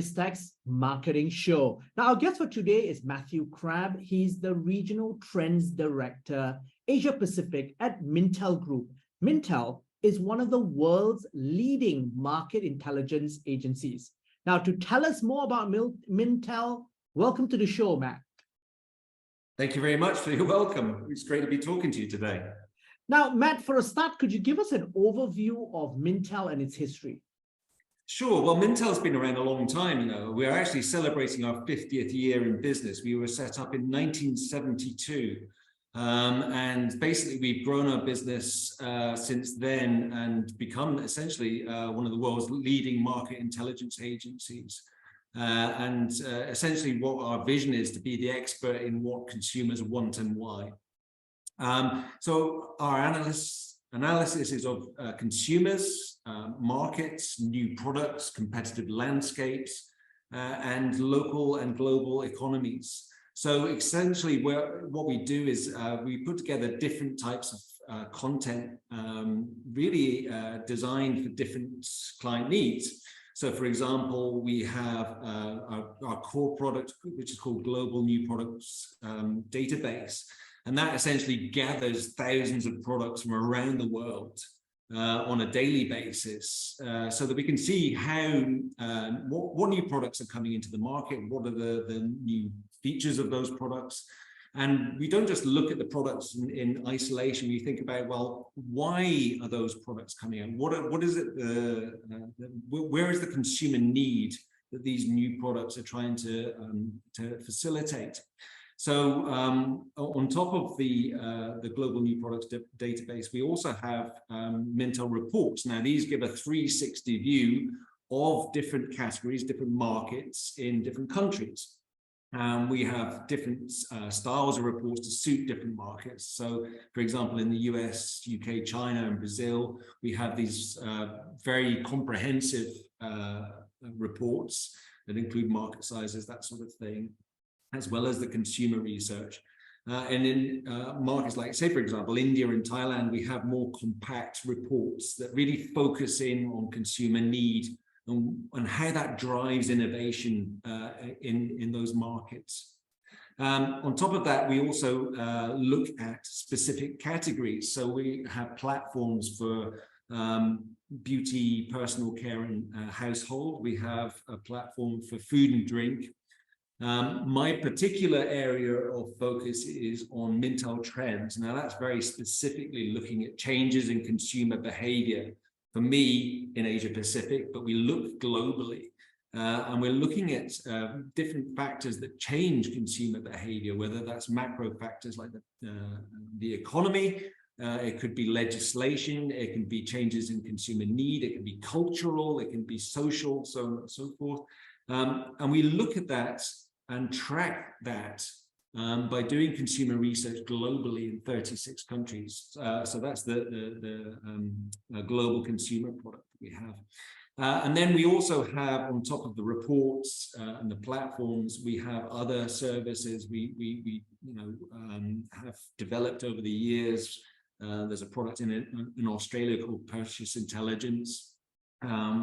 Investec's marketing show. Now, our guest for today is Matthew Crabb. He's the Regional Trends Director, Asia Pacific at Mintel Group. Mintel is one of the world's leading market intelligence agencies. Now, to tell us more about Mintel, welcome to the show, Matt. Thank you very much for your welcome. It's great to be talking to you today. Now, Matt, for a start, could you give us an overview of Mintel and its history? Sure. Well, Mintel's been around a long time. We're actually celebrating our 50th year in business. We were set up in 1972. And basically, we've grown our business since then and become essentially one of the world's leading market intelligence agencies. Essentially, what our vision is to be the expert in what consumers want and why. So our analysis is of consumers, markets, new products, competitive landscapes, and local and global economies. So essentially, what we do is we put together different types of content, really designed for different client needs. So, for example, we have our core product, which is called Global New Products Database. And that essentially gathers thousands of products from around the world on a daily basis, so that we can see how what new products are coming into the market, what are the new features of those products. And we don't just look at the products in isolation. We think about, well, why are those products coming in? What is it? Where is the consumer need that these new products are trying to facilitate? So on top of the Global New Products Database, we also have Mintel Reports. Now, these give a 360 view of different categories, different markets in different countries. We have different styles of reports to suit different markets. So, for example, in the US, UK, China, and Brazil, we have these very comprehensive reports that include market sizes, that sort of thing, as well as the consumer research. And in markets like, say, for example, India and Thailand, we have more compact reports that really focus in on consumer need and how that drives innovation in those markets. On top of that, we also look at specific categories. So we have platforms for beauty, personal care, and household. We have a platform for food and drink. My particular area of focus is on Mintel Trends. Now, that's very specifically looking at changes in consumer behavior for me in Asia Pacific, but we look globally. And we're looking at different factors that change consumer behavior, whether that's macro factors like the economy, it could be legislation, it can be changes in consumer need, it can be cultural, it can be social, so on and so forth. And we look at that and track that by doing consumer research globally in 36 countries. So that's the global consumer product that we have. And then we also have, on top of the reports and the platforms, we have other services we have developed over the years. There's a product in Australia called Purchase Intelligence.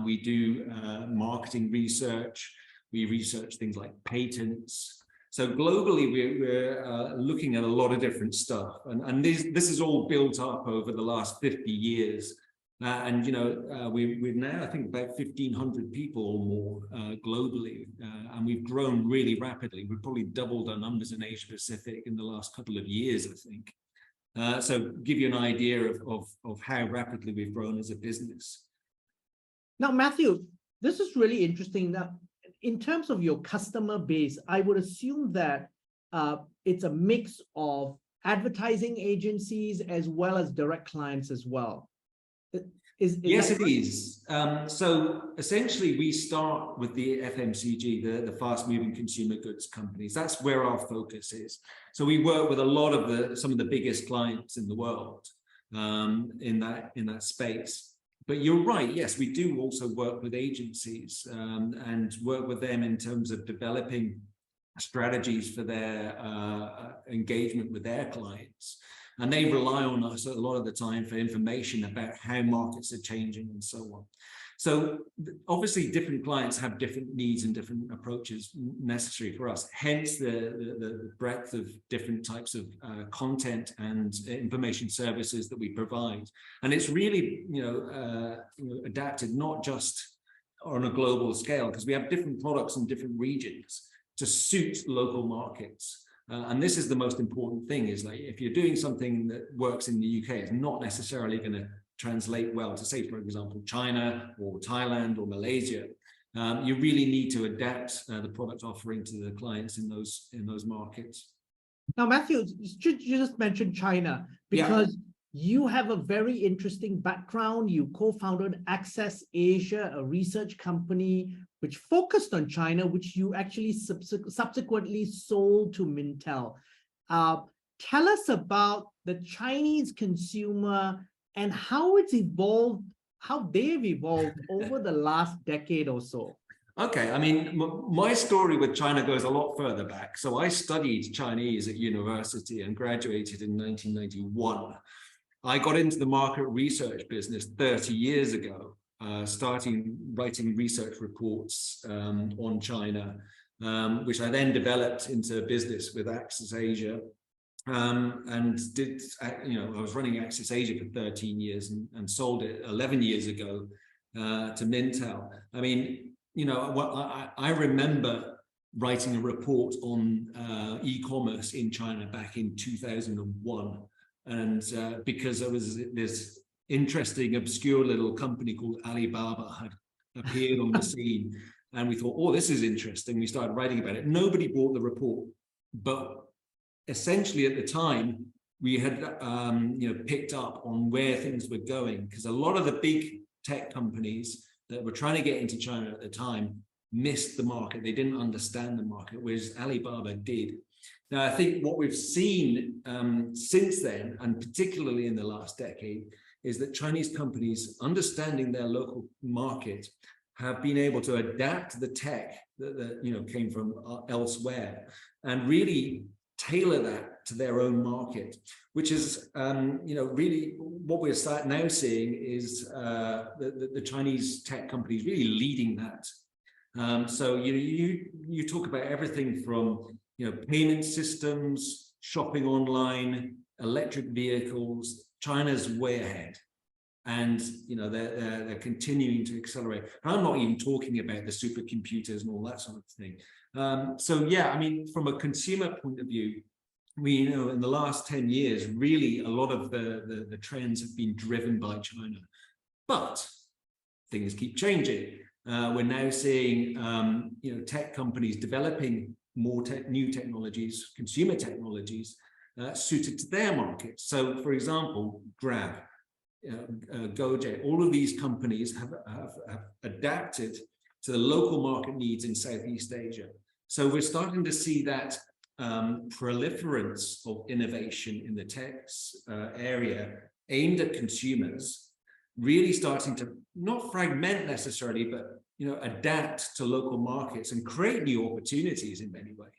We do marketing research. We research things like patents. So globally, we're looking at a lot of different stuff. And this is all built up over the last 50 years. We've now, I think, about 1,500 people or more globally. And we've grown really rapidly. We've probably doubled our numbers in Asia Pacific in the last couple of years, I think. So give you an idea of how rapidly we've grown as a business. Now, Matthew, this is really interesting. Now, in terms of your customer base, I would assume that it's a mix of advertising agencies as well as direct clients as well. Yes, it is. So essentially, we start with the FMCG, the fast-moving consumer goods companies. That's where our focus is. So we work with a lot of some of the biggest clients in the world in that space. But you're right, yes, we do also work with agencies and work with them in terms of developing strategies for their engagement with their clients. And they rely on us a lot of the time for information about how markets are changing and so on. So obviously different clients have different needs and different approaches necessary for us, hence the breadth of different types of content and information services that we provide. And it's really, adapted not just on a global scale, because we have different products in different regions to suit local markets. And this is the most important thing, is like, if you're doing something that works in the UK, it's not necessarily going to translate well to, say, for example, China or Thailand or Malaysia. You really need to adapt the product offering to the clients in those markets. Now, Matthew, you just mentioned China, because you have a very interesting background. You co-founded Access Asia, a research company which focused on China, which you actually subsequently sold to Mintel. Tell us about the Chinese consumer and how it's evolved, how they've evolved over the last decade or so. Okay, I mean, my story with China goes a lot further back. So I studied Chinese at university and graduated in 1991. I got into the market research business 30 years ago, starting writing research reports on China, which I then developed into business with Access Asia. And did, I was running Access Asia for 13 years and sold it 11 years ago to Mintel. I mean, I remember writing a report on e-commerce in China back in 2001. And because there was this interesting, obscure little company called Alibaba had appeared on the scene. And we thought, oh, this is interesting. We started writing about it. Nobody bought the report, but essentially at the time we had picked up on where things were going, because a lot of the big tech companies that were trying to get into China at the time missed the market. They didn't understand the market, whereas Alibaba did. Now, I think what we've seen since then, and particularly in the last decade, is that Chinese companies, understanding their local market, have been able to adapt the tech that came from elsewhere and really tailor that to their own market, which is really what we're now seeing is the Chinese tech companies really leading that. So you talk about everything from payment systems, shopping online, electric vehicles. China's way ahead, and they're continuing to accelerate. And I'm not even talking about the supercomputers and all that sort of thing. So yeah, I mean, from a consumer point of view, we know in the last 10 years, really a lot of the trends have been driven by China, but things keep changing. We're now seeing tech companies developing more new technologies, consumer technologies suited to their markets. So, for example, Grab, Gojek, all of these companies have adapted to the local market needs in Southeast Asia. So we're starting to see that proliferance of innovation in the tech area aimed at consumers, really starting to not fragment necessarily, but adapt to local markets and create new opportunities in many ways.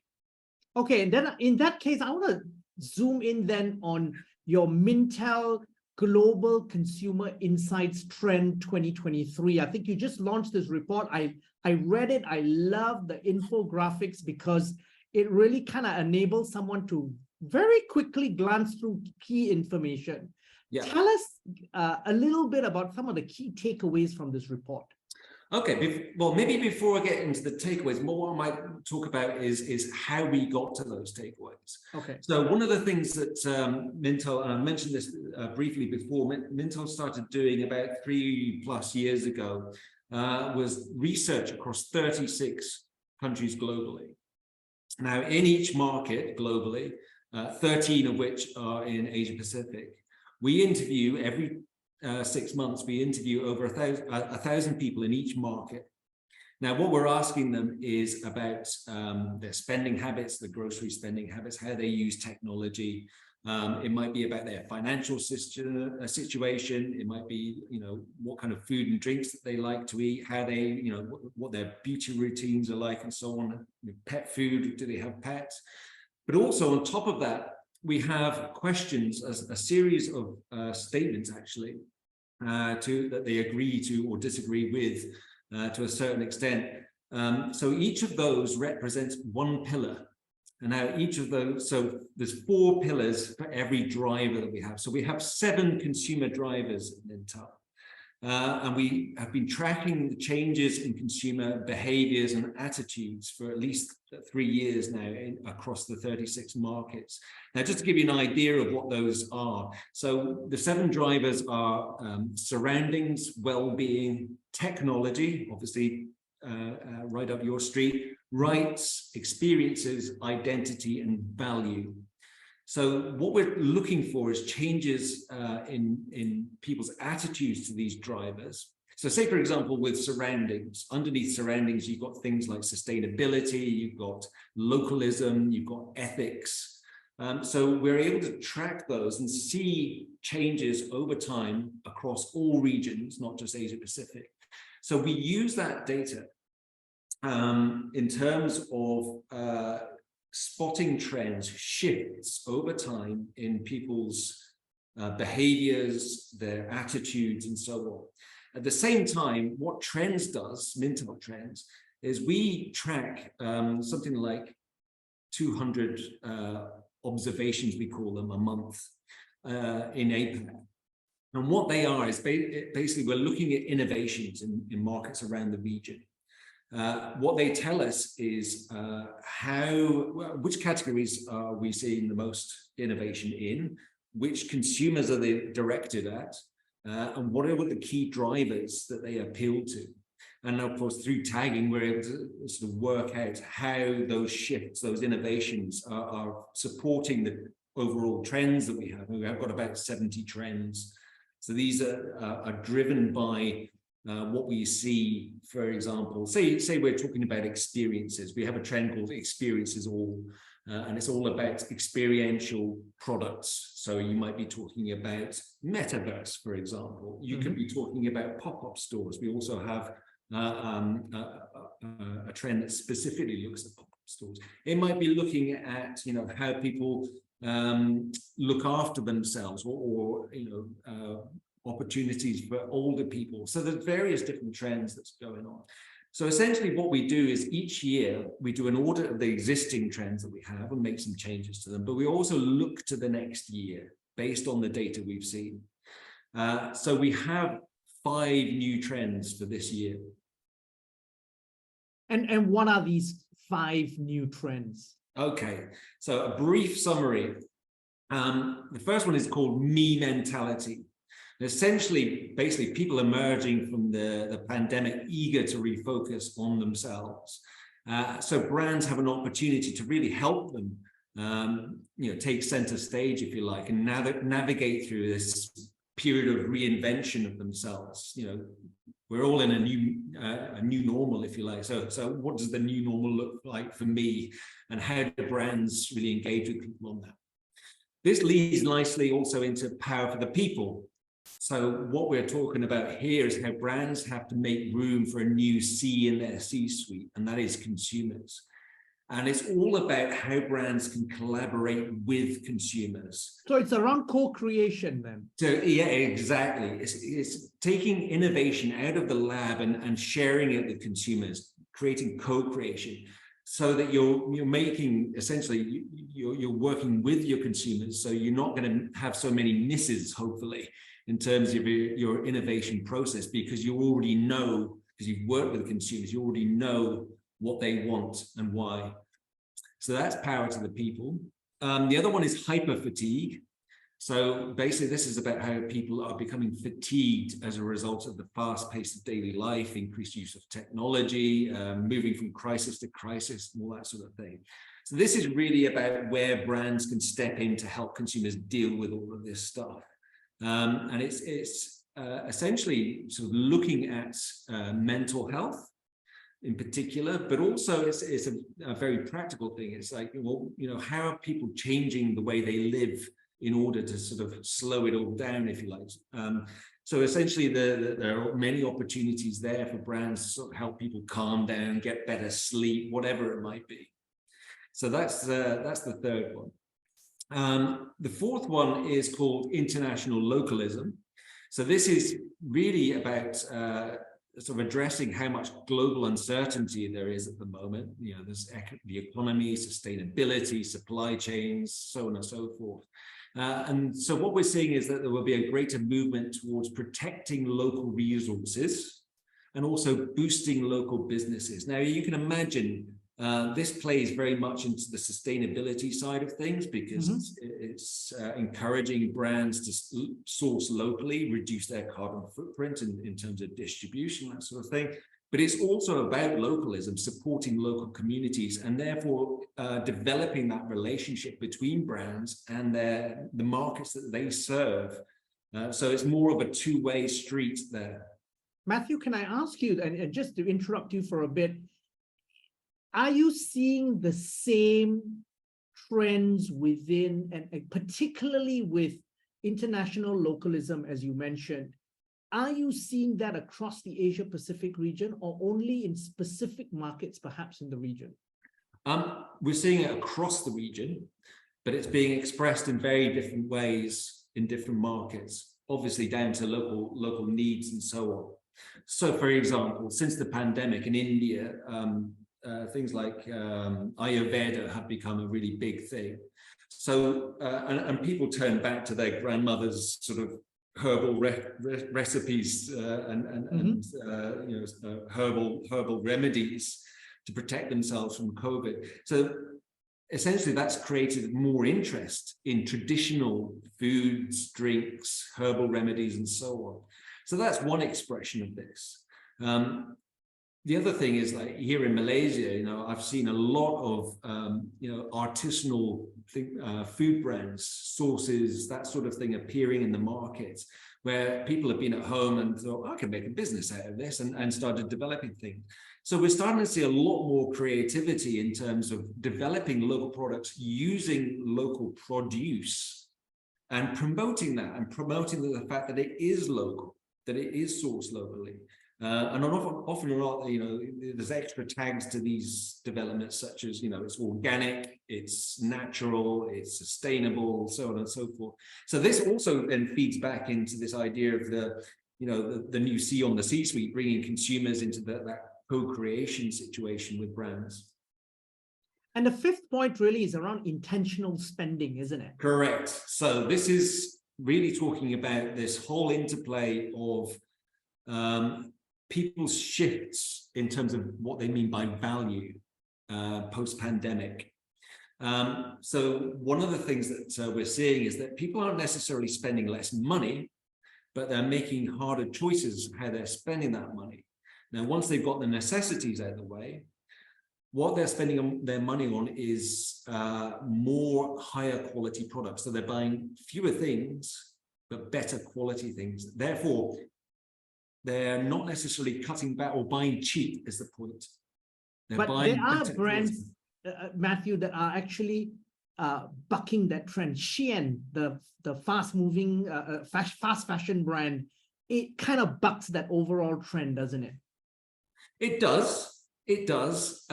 Okay, and then in that case, I want to zoom in then on your Mintel Global Consumer Insights Trend 2023. I think you just launched this report. I read it. I love the infographics because it really kind of enables someone to very quickly glance through key information. Yeah. Tell us a little bit about some of the key takeaways from this report. Okay, well, maybe before I get into the takeaways, what I might talk about is how we got to those takeaways. Okay. So one of the things that Mintel, and I mentioned this briefly before, Mintel started doing about 3+ years ago, was research across 36 countries globally. Now, in each market globally, 13 of which are in Asia Pacific, we interview every 6 months, we interview over 1,000 people in each market. Now, what we're asking them is about their spending habits, the grocery spending habits, how they use technology. It might be about their financial situation. It might be, what kind of food and drinks that they like to eat, how they, what their beauty routines are like, and so on. Pet food, do they have pets? But also on top of that, we have questions, a series of statements actually, that they agree to or disagree with to a certain extent. So each of those represents one pillar. And now each of those, so there's 4 pillars for every driver that we have. So we have 7 consumer drivers in Mintel. And we have been tracking the changes in consumer behaviors and attitudes for at least 3 years now across the 36 markets. Now, just to give you an idea of what those are. So the 7 drivers are surroundings, well-being, technology, obviously right up your street, rights, experiences, identity, and value. So what we're looking for is changes in people's attitudes to these drivers. So say, for example, with surroundings, underneath surroundings, you've got things like sustainability, you've got localism, you've got ethics. So we're able to track those and see changes over time across all regions, not just Asia Pacific. So we use that data in terms of spotting trends, shifts over time in people's behaviors, their attitudes, and so on. At the same time, what Trends does, Mintel Trends, is we track something like 200 observations, we call them, a month in APAC. And what they are is basically we're looking at innovations in markets around the region. What they tell us is which categories are we seeing the most innovation in, which consumers are they directed at, and what are the key drivers that they appeal to. And of course, through tagging, we're able to sort of work out how those shifts, those innovations are supporting the overall trends that we have. We have got about 70 trends. So these are driven by what we see, for example, say we're talking about experiences. We have a trend called Experiences All, and it's all about experiential products. So you might be talking about metaverse, for example. You could be talking about pop-up stores. We also have a trend that specifically looks at pop-up stores. It might be looking at, how people look after themselves, or opportunities for older people. So there's various different trends that's going on. So essentially what we do is each year we do an audit of the existing trends that we have and make some changes to them, but we also look to the next year based on the data we've seen. So we have 5 new trends for this year. And what are these 5 new trends? Okay, so a brief summary. The first one is called me mentality. Essentially, basically, people emerging from the pandemic eager to refocus on themselves. So brands have an opportunity to really help them, take center stage, if you like, and navigate through this period of reinvention of themselves. We're all in a new normal, if you like. So what does the new normal look like for me, and how do brands really engage with people on that? This leads nicely also into power for the people. So what we're talking about here is how brands have to make room for a new C in their C-suite, and that is consumers. And it's all about how brands can collaborate with consumers. So it's around co-creation then. So yeah, exactly. It's taking innovation out of the lab and sharing it with consumers, creating co-creation, so that you're making, essentially, you're working with your consumers, so you're not going to have so many misses, hopefully, in terms of your innovation process, because you already know, because you've worked with consumers, you already know what they want and why. So that's power to the people. The other one is hyper fatigue. So basically, this is about how people are becoming fatigued as a result of the fast pace of daily life, increased use of technology, moving from crisis to crisis, and all that sort of thing. So this is really about where brands can step in to help consumers deal with all of this stuff. And it's essentially sort of looking at mental health in particular, but also it's a very practical thing. It's like, well, how are people changing the way they live in order to sort of slow it all down, if you like. So essentially, there are many opportunities there for brands to sort of help people calm down, get better sleep, whatever it might be. So that's the third one. The fourth one is called international localism. So this is really about sort of addressing how much global uncertainty there is at the moment. You know, there's the economy, sustainability, supply chains, so on and so forth. And so what we're seeing is that there will be a greater movement towards protecting local resources and also boosting local businesses. Now, you can imagine this plays very much into the sustainability side of things, because it's encouraging brands to source locally, reduce their carbon footprint in terms of distribution, that sort of thing. But it's also about localism, supporting local communities, and therefore developing that relationship between brands and the markets that they serve. So it's more of a two-way street there. Matthew, can I ask you, and just to interrupt you for a bit, are you seeing the same trends within, and particularly with international localism, as you mentioned? Are you seeing that across the Asia Pacific region, or only in specific markets, perhaps in the region? We're seeing it across the region, but it's being expressed in very different ways in different markets, obviously down to local needs and so on. So, for example, since the pandemic in India, things like Ayurveda have become a really big thing. So, and people turn back to their grandmother's sort of herbal recipes and herbal remedies to protect themselves from COVID. So essentially that's created more interest in traditional foods, drinks, herbal remedies, and so on. So that's one expression of this. The other thing is, like here in Malaysia, you know, I've seen a lot of, artisanal food brands, sauces, that sort of thing appearing in the market, where people have been at home and thought, I can make a business out of this, and started developing things. So we're starting to see a lot more creativity in terms of developing local products, using local produce and promoting that, and promoting the fact that it is local, that it is sourced locally. And often or not, you know, there's extra tags to these developments, such as, you know, it's organic, it's natural, it's sustainable, so on and so forth. So this also then feeds back into this idea of the new C on the C-suite, bringing consumers into that co-creation situation with brands. And the fifth point really is around intentional spending, isn't it? Correct. So this is really talking about this whole interplay of people's shifts in terms of what they mean by value post-pandemic. So one of the things that we're seeing is that people aren't necessarily spending less money, but they're making harder choices how they're spending that money. Now, once they've got the necessities out of the way, what they're spending their money on is more higher quality products. So they're buying fewer things, but better quality things. Therefore, they're not necessarily cutting back or buying cheap, is the point. But there are brands, Matthew, that are actually bucking that trend. Shein, the fast-moving, fast fashion brand, it kind of bucks that overall trend, doesn't it? It does. It does.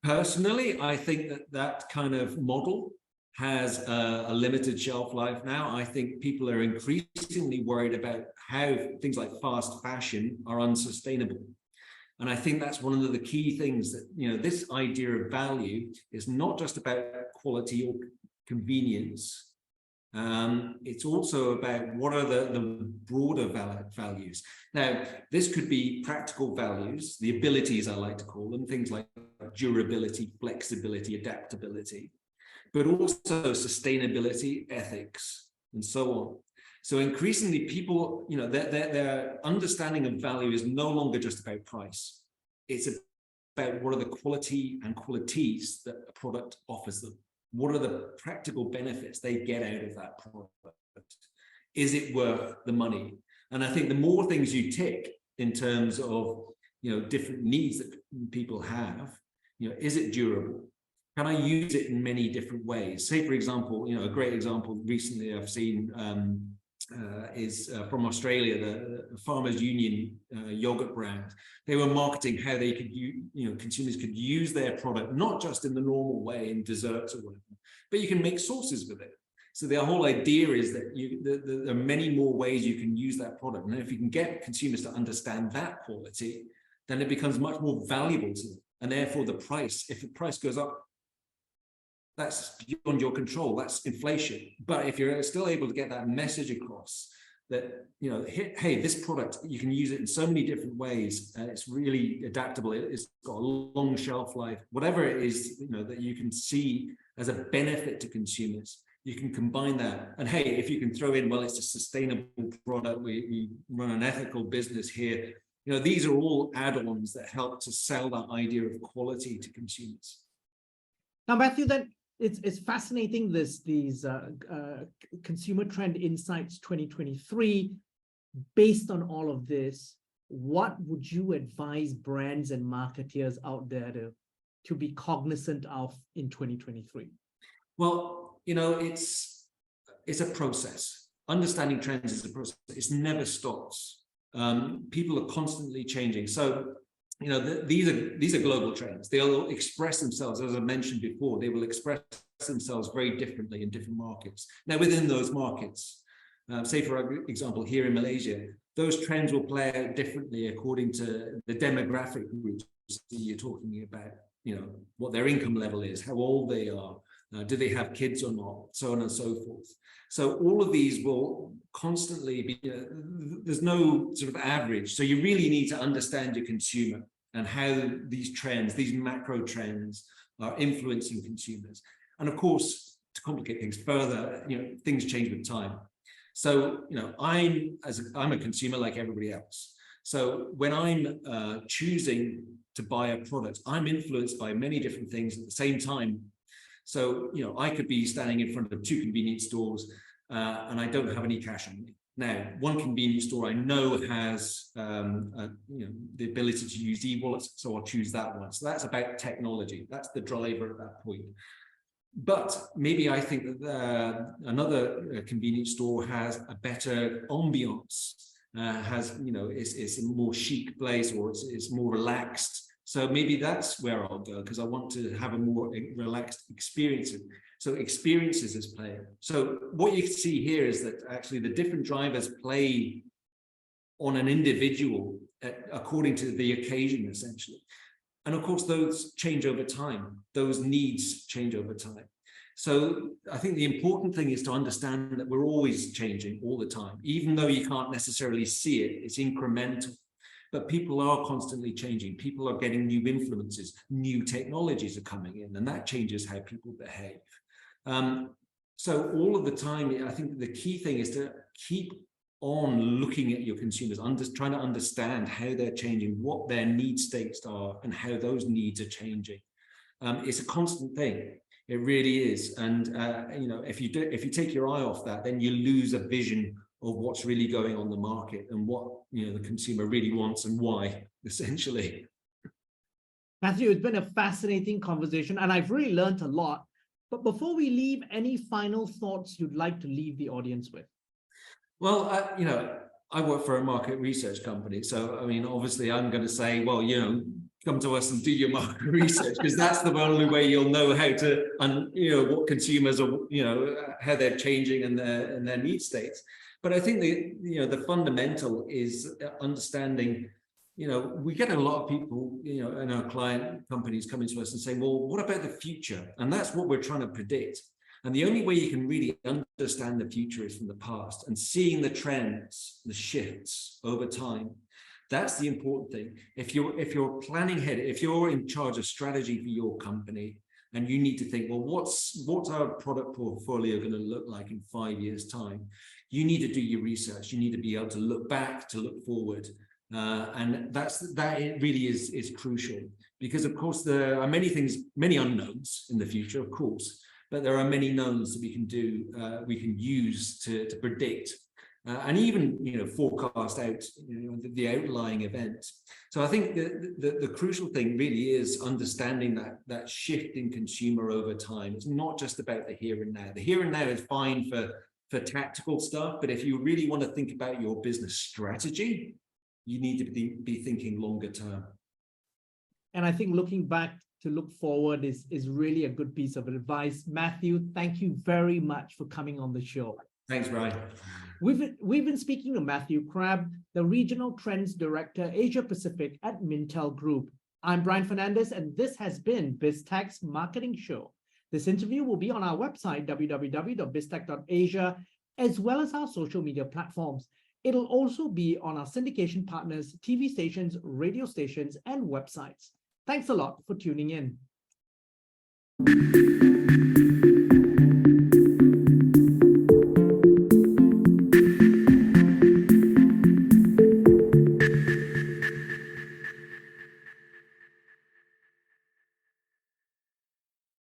Personally, I think that kind of model has a limited shelf life now. I think people are increasingly worried about how things like fast fashion are unsustainable. And I think that's one of the key things, that, you know, this idea of value is not just about quality or convenience. It's also about what are the broader values. Now, this could be practical values, the abilities I like to call them, things like durability, flexibility, adaptability, but also sustainability, ethics, and so on. So increasingly people, you know, their understanding of value is no longer just about price. It's about what are the quality and qualities that a product offers them. What are the practical benefits they get out of that product? Is it worth the money? And I think the more things you tick in terms of, you know, different needs that people have, you know, is it durable? Can I use it in many different ways? Say, for example, you know, a great example recently I've seen is from Australia, the Farmers Union yogurt brand. They were marketing how they could, consumers could use their product, not just in the normal way in desserts or whatever, but you can make sauces with it. So the whole idea is that there are many more ways you can use that product. And if you can get consumers to understand that quality, then it becomes much more valuable to them. And therefore the price, if the price goes up, that's beyond your control, that's inflation. But if you're still able to get that message across that, you know, hey, this product, you can use it in so many different ways, and it's really adaptable, it's got a long shelf life, whatever it is, you know, that you can see as a benefit to consumers, you can combine that. And hey, if you can throw in, well, it's a sustainable product, we run an ethical business here, you know, these are all add-ons that help to sell that idea of quality to consumers. Now, Matthew, then it's fascinating, these Consumer Trend Insights 2023. Based on all of this, what would you advise brands and marketeers out there to be cognizant of in 2023? Well, you know, it's a process. Understanding trends is a process. It never stops. People are constantly changing. So, you know, these are global trends. They'll express themselves, as I mentioned before, they will express themselves very differently in different markets. Now, within those markets, say for example, here in Malaysia, those trends will play out differently according to the demographic groups that you're talking about, you know, what their income level is, how old they are, do they have kids or not, so on and so forth. So all of these will constantly be, there's no sort of average. So you really need to understand your consumer and how these trends, these macro trends are influencing consumers. And of course, to complicate things further, you know, things change with time. So, you know, I'm a consumer like everybody else. So when I'm choosing to buy a product, I'm influenced by many different things at the same time. So, you know, I could be standing in front of 2 convenience stores and I don't have any cash on me. Now, one convenience store I know has, you know, the ability to use e-wallets, so I'll choose that one. So that's about technology. That's the driver at that point. But maybe I think that another convenience store has a better ambiance, has, you know, it's a more chic place, or it's more relaxed. So maybe that's where I'll go, because I want to have a more relaxed experience. So experiences is playing. So what you can see here is that actually the different drivers play on an individual according to the occasion, essentially. And of course, those change over time. Those needs change over time. So I think the important thing is to understand that we're always changing all the time, even though you can't necessarily see it, it's incremental. But people are constantly changing. People are getting new influences, new technologies are coming in, and that changes how people behave. So all of the time, I think the key thing is to keep on looking at your consumers, trying to understand how they're changing, what their need states are, and how those needs are changing. It's a constant thing. It really is. And you know, if you take your eye off that, then you lose a vision of what's really going on the market and what, you know, the consumer really wants and why, essentially. Matthew, it's been a fascinating conversation, and I've really learned a lot. But before we leave, any final thoughts you'd like to leave the audience with? Well, you know, I work for a market research company. So, I mean, obviously I'm going to say, well, you know, come to us and do your market research, because that's the only way you'll know how to, you know, what consumers are, you know, how they're changing and their need states. But I think the fundamental is understanding, you know, we get a lot of people, you know, in our client companies coming to us and saying, well, what about the future? And that's what we're trying to predict. And the only way you can really understand the future is from the past and seeing the trends, the shifts over time. That's the important thing. If you're planning ahead, if you're in charge of strategy for your company, and you need to think, well, what's our product portfolio going to look like in 5 years' time? You need to do your research. You need to be able to look back, to look forward. And that really is crucial, because of course there are many things, many unknowns in the future, of course, but there are many knowns that we can do, we can use to predict and even, you know, forecast out, you know, the outlying events. So I think the crucial thing really is understanding that shift in consumer over time. It's not just about the here and now. The here and now is fine for tactical stuff, but if you really want to think about your business strategy, you need to be thinking longer term. And I think looking back to look forward is really a good piece of advice. Matthew, thank you very much for coming on the show. Thanks, Brian. We've been speaking to Matthew Crabb, the Regional Trends Director, Asia Pacific at Mintel Group. I'm Brian Fernandez, and this has been BizTech's Marketing Show. This interview will be on our website, www.biztech.asia, as well as our social media platforms. It'll also be on our syndication partners, TV stations, radio stations, and websites. Thanks a lot for tuning in.